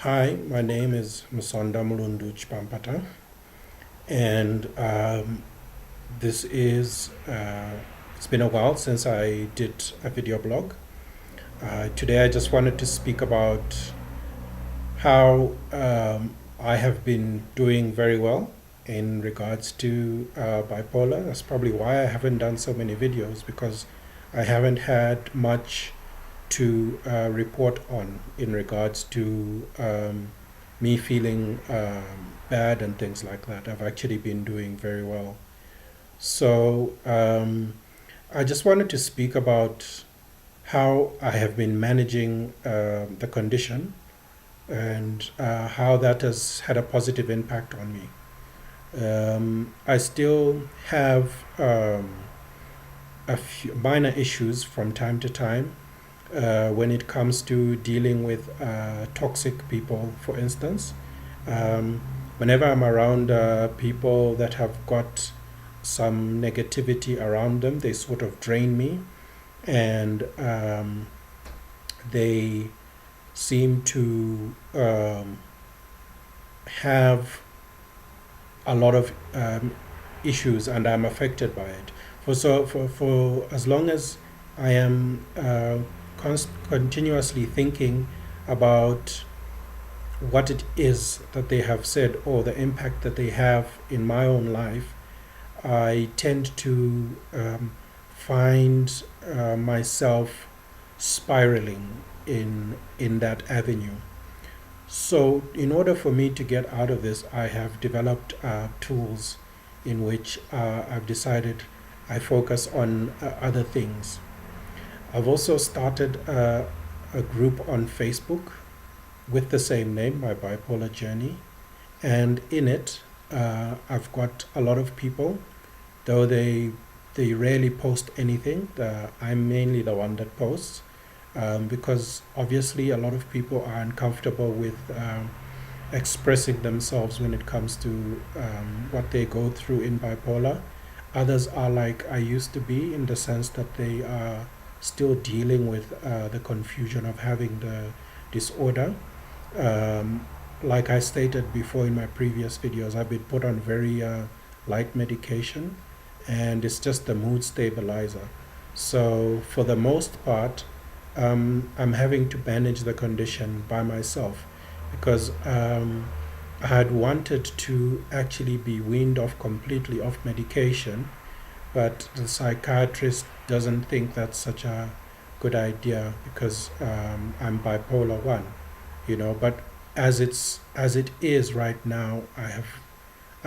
Hi, my name is Musonda Mulunduch Pampata, and this is, it's been a while since I did a video blog. Today I just wanted to speak about how I have been doing very well in regards to bipolar. That's probably why I haven't done so many videos because I haven't had much to report on in regards to me feeling bad and things like that. I've actually been doing very well. So I just wanted to speak about how I have been managing the condition and how that has had a positive impact on me. I still have a few minor issues from time to time when it comes to dealing with toxic people, for instance. Um, Whenever I'm around people that have got some negativity around them, they sort of drain me and they seem to have a lot of issues, and I'm affected by it. For as long as I am continuously thinking about what it is that they have said or the impact that they have in my own life, I tend to find myself spiraling in that avenue. So, in order for me to get out of this, I have developed tools in which I've decided I focus on other things. I've also started a group on Facebook with the same name, My Bipolar Journey. And in it, I've got a lot of people, though they rarely post anything. I'm mainly the one that posts because obviously a lot of people are uncomfortable with expressing themselves when it comes to what they go through in bipolar. Others are like I used to be in the sense that they are still dealing with the confusion of having the disorder. Um, like I stated before in my previous videos, I've been put on very light medication and it's just a mood stabilizer. So, for the most part, I'm having to manage the condition by myself because I had wanted to actually be weaned off completely off medication, but the psychiatrist doesn't think that's such a good idea because I'm bipolar 1, but as it is right now, I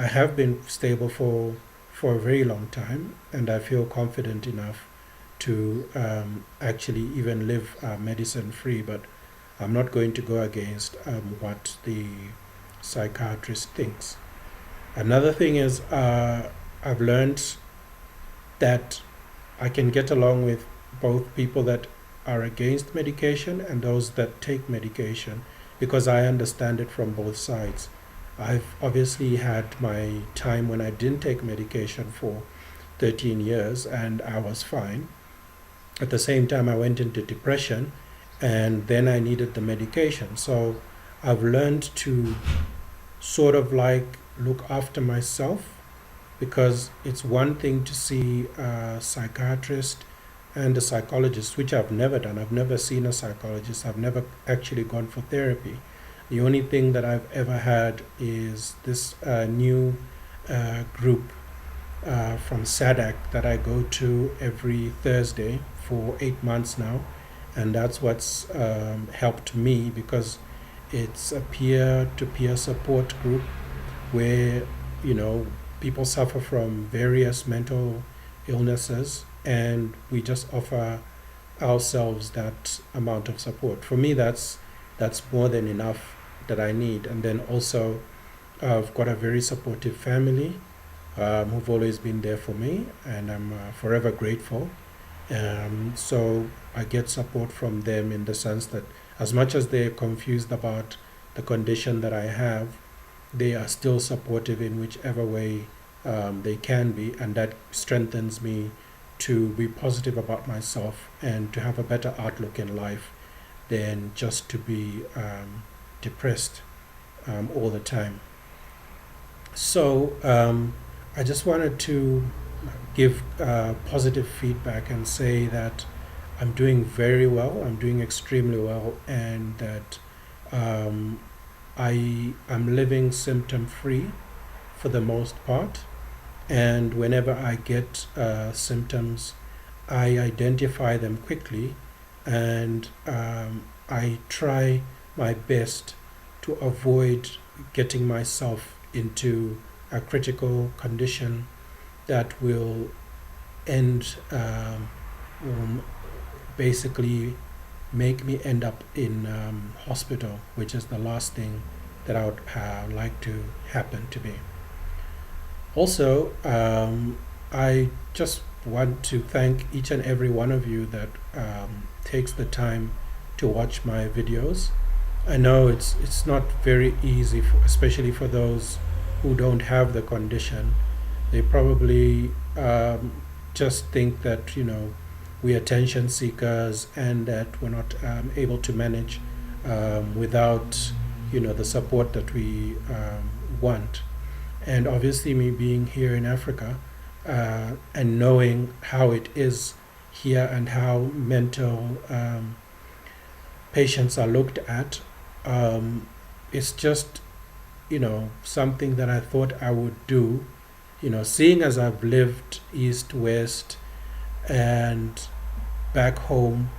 have been stable for a very long time, and I feel confident enough to actually even live medicine free. But I'm not going to go against what the psychiatrist thinks. Another thing is I've learned that I can get along with both people that are against medication and those that take medication because I understand it from both sides. I've obviously had my time when I didn't take medication for 13 years and I was fine. At the same time, I went into depression and then I needed the medication. So I've learned to sort of like look after myself because it's one thing to see a psychiatrist and a psychologist, which I've never done. I've never seen a psychologist. I've never actually gone for therapy. The only thing that I've ever had is this new group from SADAC that I go to every Thursday for 8 months now. And that's what's helped me because it's a peer to peer support group where, you know, people suffer from various mental illnesses and we just offer ourselves that amount of support. For me, that's more than enough that I need. And then also, I've got a very supportive family who've always been there for me, and I'm forever grateful. So I get support from them in the sense that as much as they're confused about the condition that I have, they are still supportive in whichever way they can be, and that strengthens me to be positive about myself and to have a better outlook in life than just to be depressed all the time. So I just wanted to give positive feedback and say that I'm doing very well. I'm doing extremely well, and that um, I am living symptom free for the most part. And whenever I get symptoms, I identify them quickly, and I try my best to avoid getting myself into a critical condition that will end, um, basically make me end up in hospital, which is the last thing that I would like to happen to me. Also, I just want to thank each and every one of you that takes the time to watch my videos. I know it's not very easy, especially for those who don't have the condition. They probably just think that we are attention seekers and that we're not able to manage without the support that we want. And obviously, me being here in Africa and knowing how it is here and how mental patients are looked at, it's just something that I thought I would do. Seeing as I've lived east, west, and back home,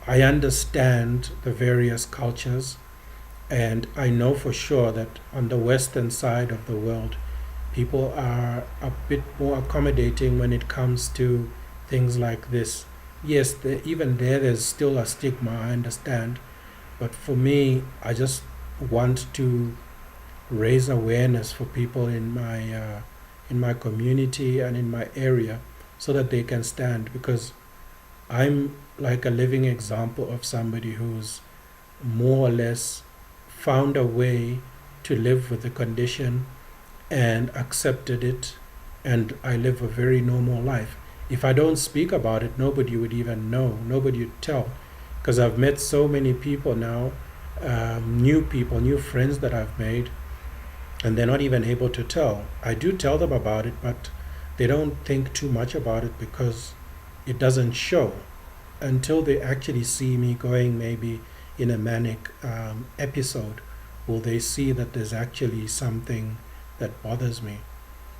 I understand the various cultures, and I know for sure that on the western side of the world, people are a bit more accommodating when it comes to things like this. Yes, even there's still a stigma, I understand, but for me, I just want to raise awareness for people in my community and in my area, so that they can stand, because I'm like a living example of somebody who's more or less found a way to live with the condition and accepted it, and I live a very normal life. If I don't speak about it, nobody would even know, nobody would tell, because I've met so many people now, new people, new friends that I've made, and they're not even able to tell. I do tell them about it, but they don't think too much about it because it doesn't show until they actually see me going maybe in a manic episode. Will they see that there's actually something that bothers me?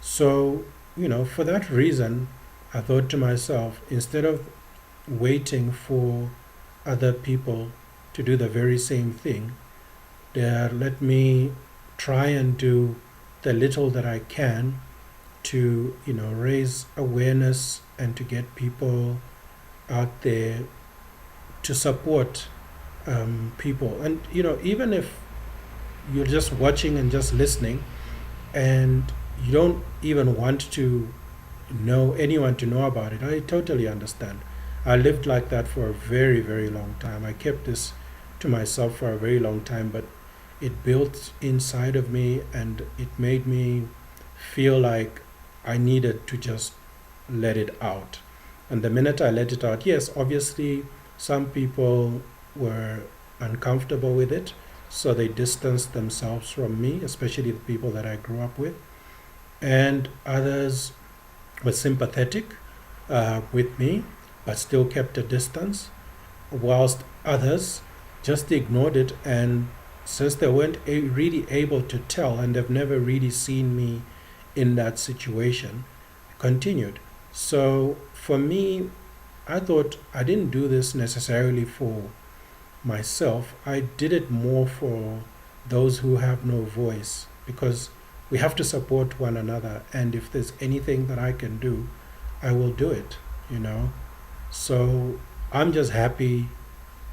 So, for that reason, I thought to myself, instead of waiting for other people to do the very same thing, let me try and do the little that I can to, raise awareness and to get people out there to support people. And, even if you're just watching and just listening, and you don't even want to know anyone to know about it, I totally understand. I lived like that for a very, very long time. I kept this to myself for a very long time, but it built inside of me, and it made me feel like I needed to just let it out. And the minute I let it out, yes, obviously some people were uncomfortable with it, so they distanced themselves from me, especially the people that I grew up with. And others were sympathetic with me, but still kept a distance, whilst others just ignored it. And since they weren't really able to tell, and they've never really seen me in that situation, continued. So for me, I thought I didn't do this necessarily for myself. I did it more for those who have no voice, because we have to support one another, and if there's anything that I can do, I will do it. So I'm just happy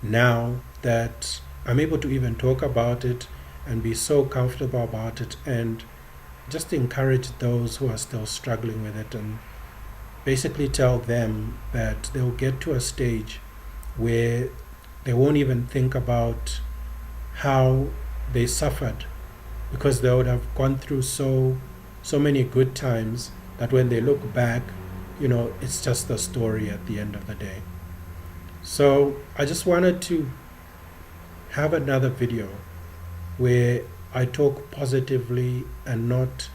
now that I'm able to even talk about it and be so comfortable about it, and just encourage those who are still struggling with it, and basically tell them that they'll get to a stage where they won't even think about how they suffered, because they would have gone through so many good times that when they look back, it's just a story at the end of the day. So I just wanted to have another video where I talk positively and not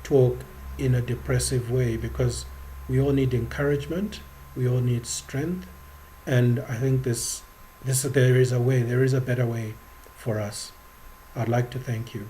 talk in a depressive way, because we all need encouragement, we all need strength, and I think there is a way, there is a better way for us. I'd like to thank you.